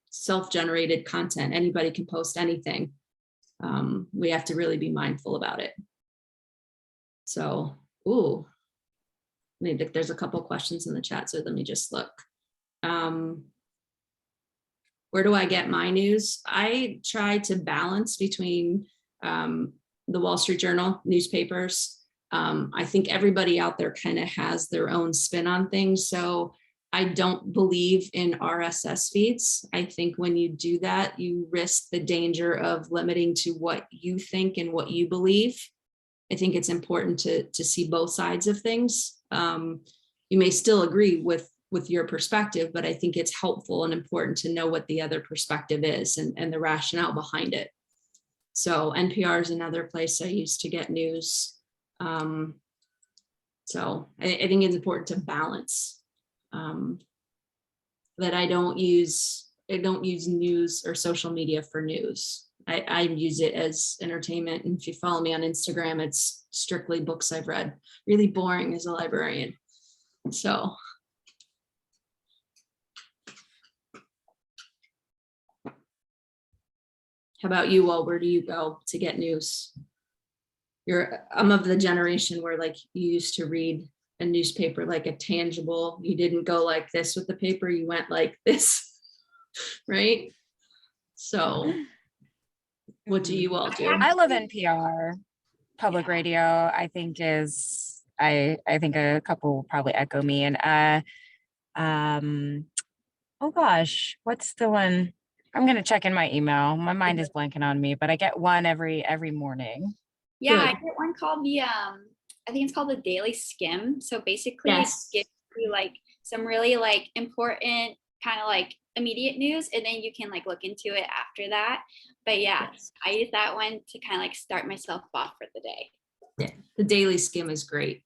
self-generated content, anybody can post anything. We have to really be mindful about it. So, maybe there's a couple questions in the chat, so let me just look. Where do I get my news? I try to balance between the Wall Street Journal, newspapers. I think everybody out there kind of has their own spin on things. So I don't believe in RSS feeds. I think when you do that, you risk the danger of limiting to what you think and what you believe. I think it's important to see both sides of things. You may still agree with your perspective, but I think it's helpful and important to know what the other perspective is and the rationale behind it. So NPR is another place I use to get news. So I think it's important to balance that I don't use news or social media for news. I use it as entertainment. And if you follow me on Instagram, it's strictly books I've read. Really boring as a librarian. So. How about you all? Where do you go to get news? I'm of the generation where like you used to read a newspaper like a tangible. You didn't go like this with the paper, you went like this, right? So what do you all do? I love NPR. Public radio, I think is, I think a couple will probably echo me. And oh gosh, what's the one? I'm gonna check in my email. My mind is blanking on me, but I get one every morning. Yeah, Good. I get one called I think it's called the Daily Skim. So basically Yes. it gives you like some really like important kind of like immediate news, and then you can like look into it after that. But yeah, Yes. I use that one to kind of like start myself off for the day. Yeah, the Daily Skim is great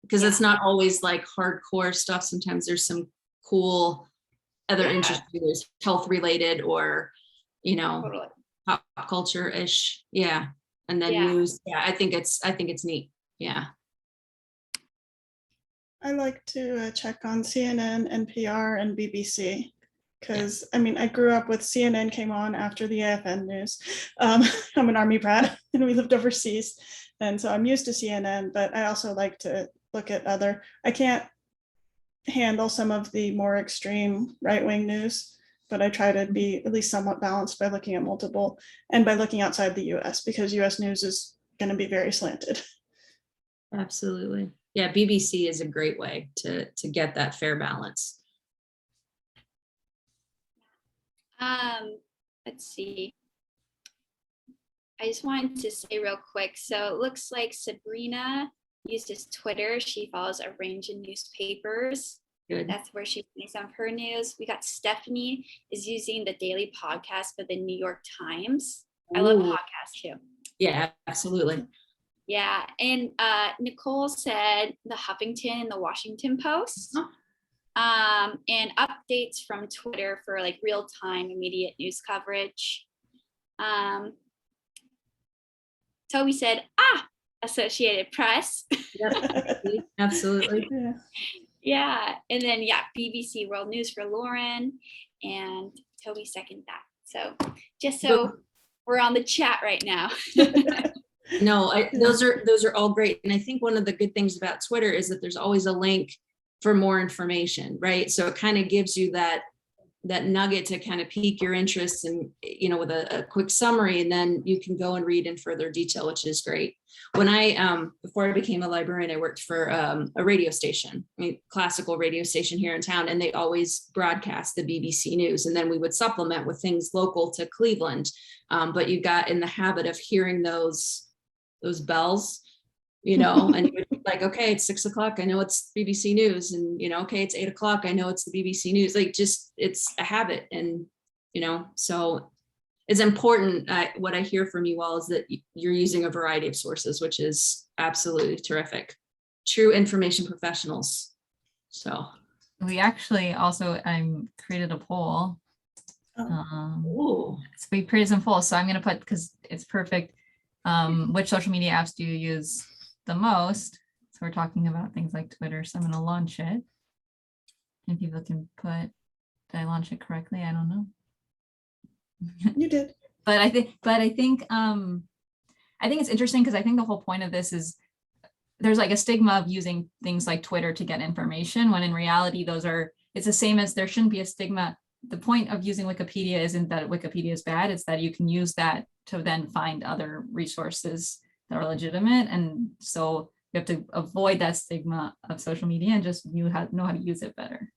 because it's not always like hardcore stuff. Sometimes there's some cool other interesting news, health related or, you know, Totally. pop culture-ish. Yeah. And then news. Yeah, I think it's neat. Yeah. I like to check on CNN, NPR, and BBC because I mean I grew up with CNN came on after the AFN news. I'm an Army brat and we lived overseas, and so I'm used to CNN. But I also like to look at other. I can't handle some of the more extreme right-wing news, but I try to be at least somewhat balanced by looking at multiple and by looking outside the US because US news is going to be very slanted. Absolutely. Yeah, BBC is a great way to get that fair balance. Let's see. I just wanted to say real quick. So it looks like Sabrina uses Twitter. She follows a range of newspapers. Good. That's where she makes some of her news. We got Stephanie is using the daily podcast for the New York Times. I love podcasts too. Yeah, absolutely. Yeah, and Nicole said the Huffington and the Washington Post. And updates from Twitter for like real time immediate news coverage. Toby said, Associated Press. Yep. Absolutely. Yeah. Yeah, and then BBC World News for Lauren, and Toby second that. So just so we're on the chat right now. No, those are all great. And I think one of the good things about Twitter is that there's always a link for more information, right? So it kind of gives you that nugget to kind of pique your interest and, you know, with a quick summary, and then you can go and read in further detail, which is great. When before I became a librarian, I worked for a radio station, classical radio station here in town, and they always broadcast the BBC News. And then we would supplement with things local to Cleveland. But you got in the habit of hearing those bells, you know, and you're like, okay, it's 6 o'clock. I know it's BBC News. And, you know, okay, it's 8 o'clock. I know it's the BBC News. Like, just, it's a habit. And, you know, so it's important. What I hear from you all is that you're using a variety of sources, which is absolutely terrific. True information professionals. So We actually also, created a poll. So we created some polls. So I'm going to put, because it's perfect. Which social media apps do you use the most? So we're talking about things like Twitter. So I'm going to launch it. And people can put, did I launch it correctly? I don't know. You did. But I think it's interesting because I think the whole point of this is there's like a stigma of using things like Twitter to get information, when in reality, those are it's the same as there shouldn't be a stigma. The point of using Wikipedia isn't that Wikipedia is bad, it's that you can use that to then find other resources that are legitimate. And so you have to avoid that stigma of social media and just know how to use it better.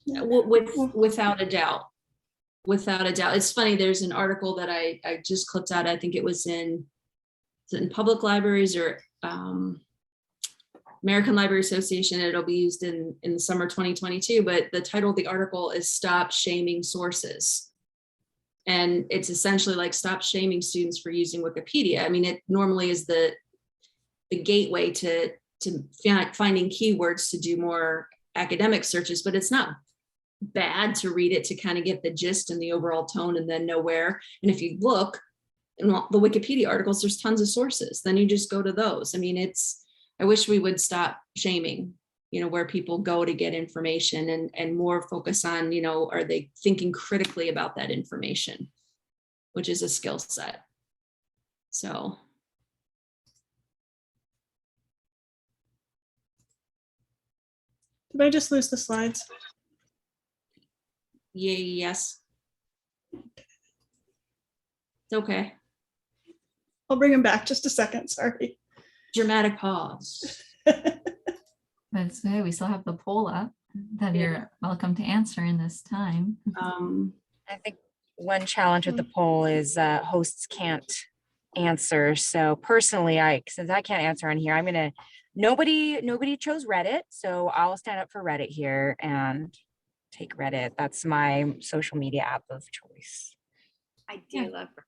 Without a doubt. Without a doubt. It's funny, there's an article that I just clipped out. I think it was in public libraries or American Library Association. It'll be used in the summer 2022, but the title of the article is Stop Shaming Sources. And it's essentially like stop shaming students for using Wikipedia. I mean, it normally is the gateway to finding keywords to do more academic searches, but it's not bad to read it to kind of get the gist and the overall tone and then know where. And if you look in the Wikipedia articles, there's tons of sources. Then you just go to those. I mean, I wish we would stop shaming, where people go to get information and more focus on, are they thinking critically about that information, which is a skill set. So. Did I just lose the slides? Yes. It's okay. I'll bring them back just a second, sorry. Dramatic pause. That's okay. We still have the poll up that you're welcome to answer in this time. I think one challenge with the poll is hosts can't answer. So personally, since I can't answer on here, nobody chose Reddit. So I'll stand up for Reddit here and take Reddit. That's my social media app of choice. I do love Reddit.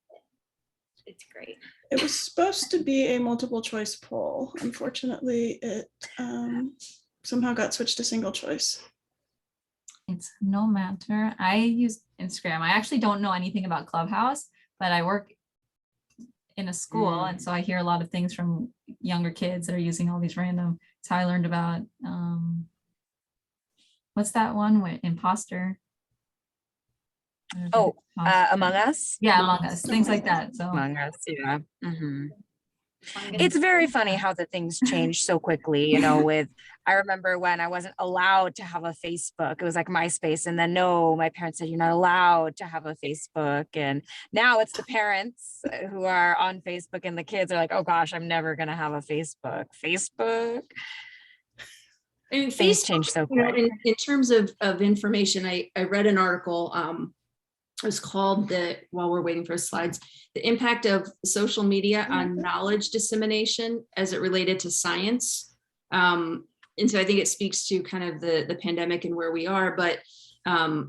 It's great. It was supposed to be a multiple choice poll. Unfortunately, it somehow got switched to single choice. It's no matter. I use Instagram. I actually don't know anything about Clubhouse, but I work in a school. And so I hear a lot of things from younger kids that are using all these random. It's how I learned about, what's that one with imposter? Oh, Among Us? Yeah, Among Us, things like that. So Among Us, yeah. Mm-hmm. It's very funny how the things change so quickly, I remember when I wasn't allowed to have a Facebook, it was like MySpace. And then my parents said, you're not allowed to have a Facebook. And now it's the parents who are on Facebook and the kids are like, oh gosh, I'm never going to have a Facebook. I mean, Things Facebook, change so quick. in terms of information, I read an article, it was called while we're waiting for slides, the impact of social media on knowledge dissemination as it related to science. And so I think it speaks to kind of the pandemic and where we are, but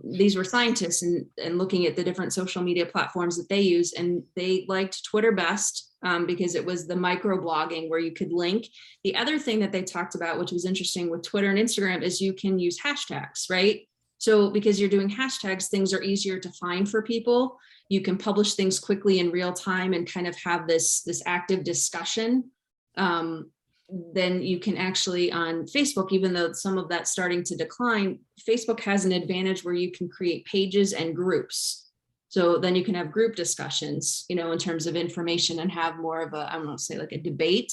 these were scientists and looking at the different social media platforms that they use, and they liked Twitter best because it was the microblogging where you could link. The other thing that they talked about, which was interesting with Twitter and Instagram, is you can use hashtags, right? So because you're doing hashtags, things are easier to find for people. You can publish things quickly in real time and kind of have this active discussion. Then you can actually on Facebook, even though some of that's starting to decline, Facebook has an advantage where you can create pages and groups. So then you can have group discussions, in terms of information and have more of I don't want to say like a debate,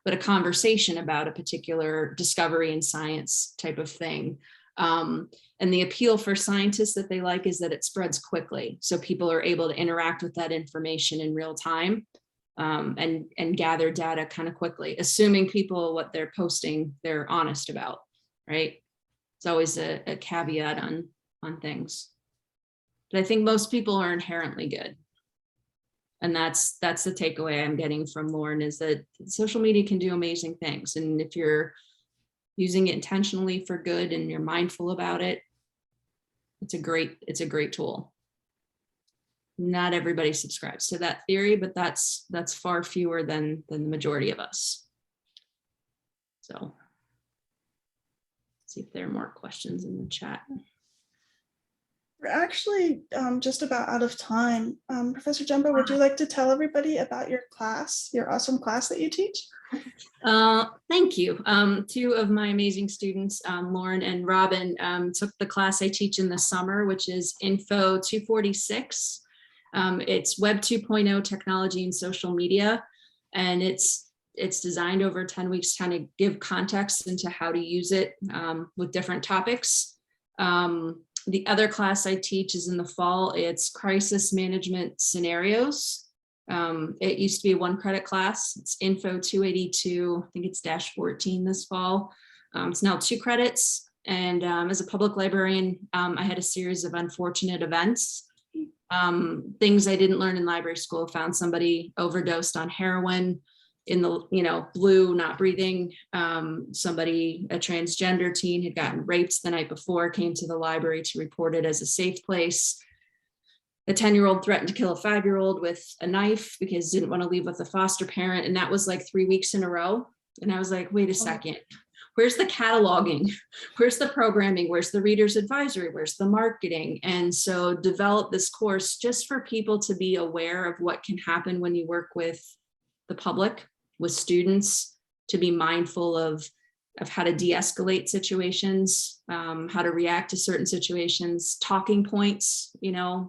but a conversation about a particular discovery in science type of thing. And the appeal for scientists that they like is that it spreads quickly. So people are able to interact with that information in real time. And gather data kind of quickly, assuming people, what they're posting, they're honest about, right? It's always a caveat on things. But I think most people are inherently good. And that's the takeaway I'm getting from Lauren, is that social media can do amazing things. And if you're using it intentionally for good and you're mindful about it, it's a great tool. Not everybody subscribes to that theory, but that's far fewer than the majority of us. So see if there are more questions in the chat. We're actually just about out of time. Professor Jumba, would you like to tell everybody about your class, your awesome class that you teach? Thank you. Two of my amazing students, Lauren and Robin, took the class I teach in the summer, which is Info 246. It's Web 2.0 technology and social media, and it's designed over 10 weeks to kind of give context into how to use it with different topics. The other class I teach is in the fall. It's crisis management scenarios. It used to be a 1 credit class. It's info 282. I think it's -14 this fall. It's now 2 credits. And as a public librarian, I had a series of unfortunate events. Things I didn't learn in library school. Found somebody overdosed on heroin in the, blue, not breathing. Somebody, a transgender teen, had gotten raped the night before, came to the library to report it as a safe place. A 10-year-old threatened to kill a 5-year-old with a knife because didn't want to leave with a foster parent. And that was like 3 weeks in a row. And I was like, wait a second, where's the cataloging? Where's the programming? Where's the reader's advisory? Where's the marketing? And so develop this course just for people to be aware of what can happen when you work with the public, with students, to be mindful of how to de-escalate situations, how to react to certain situations, talking points,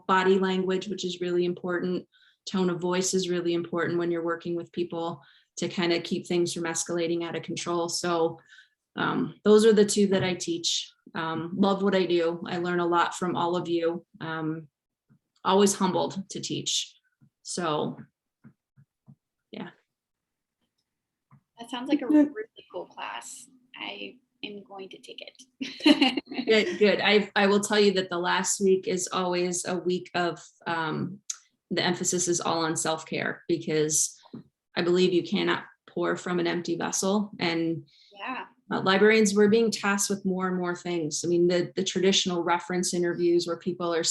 body language, which is really important. Tone of voice is really important when you're working with people to kind of keep things from escalating out of control. So those are the 2 that I teach. Love what I do. I learn a lot from all of you. Always humbled to teach. So, yeah. That sounds like a really cool class. I am going to take it. Good. I will tell you that the last week is always a week of, the emphasis is all on self-care, because I believe you cannot pour from an empty vessel. And Yeah. Librarians, we're being tasked with more and more things. I mean, the traditional reference interviews where people are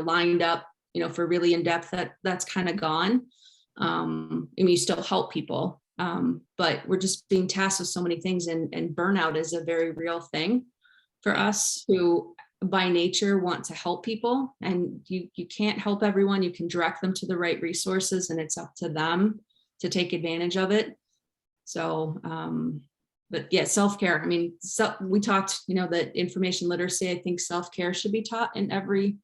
lined up, for really in-depth, that's kind of gone. And you still help people. But we're just being tasked with so many things, and burnout is a very real thing for us who by nature want to help people, and you can't help everyone. You can direct them to the right resources, and it's up to them to take advantage of it. So, but yeah, self-care. I mean, we talked, that information literacy, I think self-care should be taught in every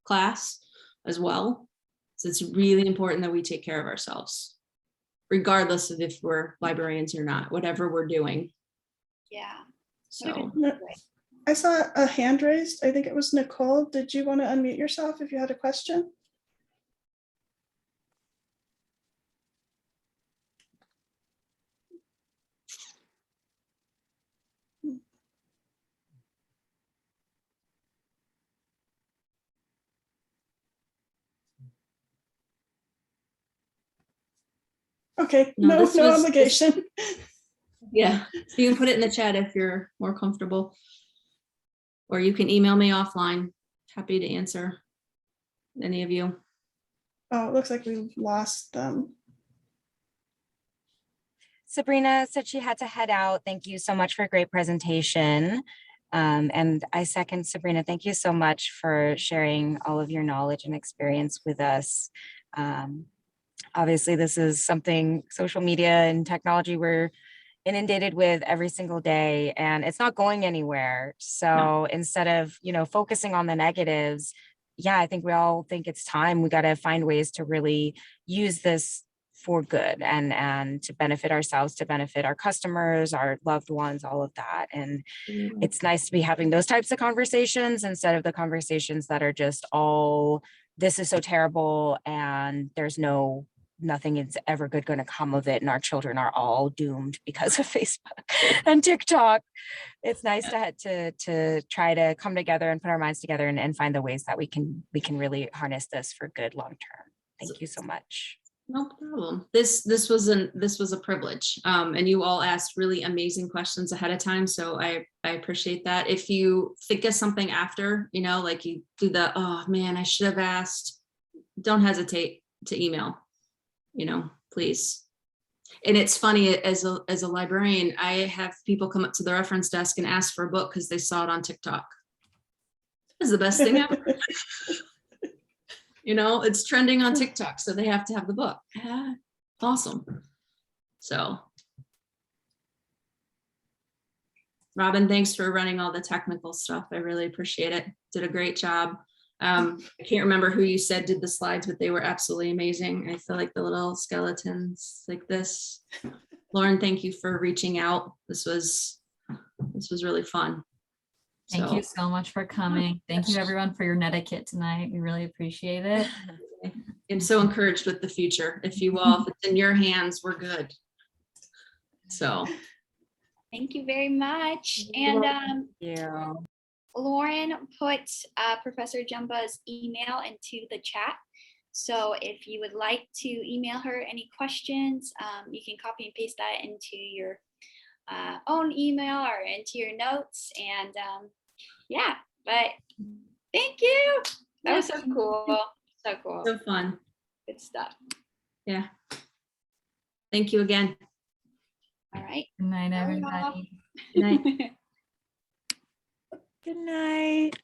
class as well. So it's really important that we take care of ourselves, regardless of if we're librarians or not, whatever we're doing. Yeah. So I saw a hand raised. I think it was Nicole. Did you want to unmute yourself if you had a question? Okay, no obligation. Yeah, you can put it in the chat if you're more comfortable, or you can email me offline. Happy to answer any of you. Oh, it looks like we've lost them. Sabrina said she had to head out. Thank you so much for a great presentation. And I second Sabrina. Thank you so much for sharing all of your knowledge and experience with us. Obviously, this is something, social media and technology, we're inundated with every single day, and it's not going anywhere. So instead of, focusing on the negatives, I think we all think it's time. We got to find ways to really use this for good and to benefit ourselves, to benefit our customers, our loved ones, all of that. And it's nice to be having those types of conversations instead of the conversations that are just all, this is so terrible and there's nothing is ever good going to come of it, and our children are all doomed because of Facebook and TikTok. It's nice to try to come together and put our minds together and find the ways that we can really harness this for good long term. Thank you so much. No problem. This was a privilege, and you all asked really amazing questions ahead of time, so I appreciate that. If you think of something after, like you do the, oh man, I should have asked, don't hesitate to email. Please. And it's funny, as a librarian, I have people come up to the reference desk and ask for a book because they saw it on TikTok. It's the best thing ever. It's trending on TikTok, so they have to have the book. Yeah, awesome. So, Robin, thanks for running all the technical stuff. I really appreciate it. Did a great job. I can't remember who you said did the slides, but they were absolutely amazing. I feel like the little skeletons like this. Lauren, thank you for reaching out. This was really fun. Thank you so much for coming. Thank you everyone for your netiquette tonight. We really appreciate it. I'm so encouraged with the future. If you all, if it's in your hands, we're good. So Thank you very much. And Yeah. Lauren put Professor Jumba's email into the chat. So if you would like to email her any questions, you can copy and paste that into your own email or into your notes. And yeah, but thank you. That was so cool. So cool. so fun. Good stuff. Yeah. Thank you again. All right. Good night, Bye, y'all. everybody. Good night. Good night.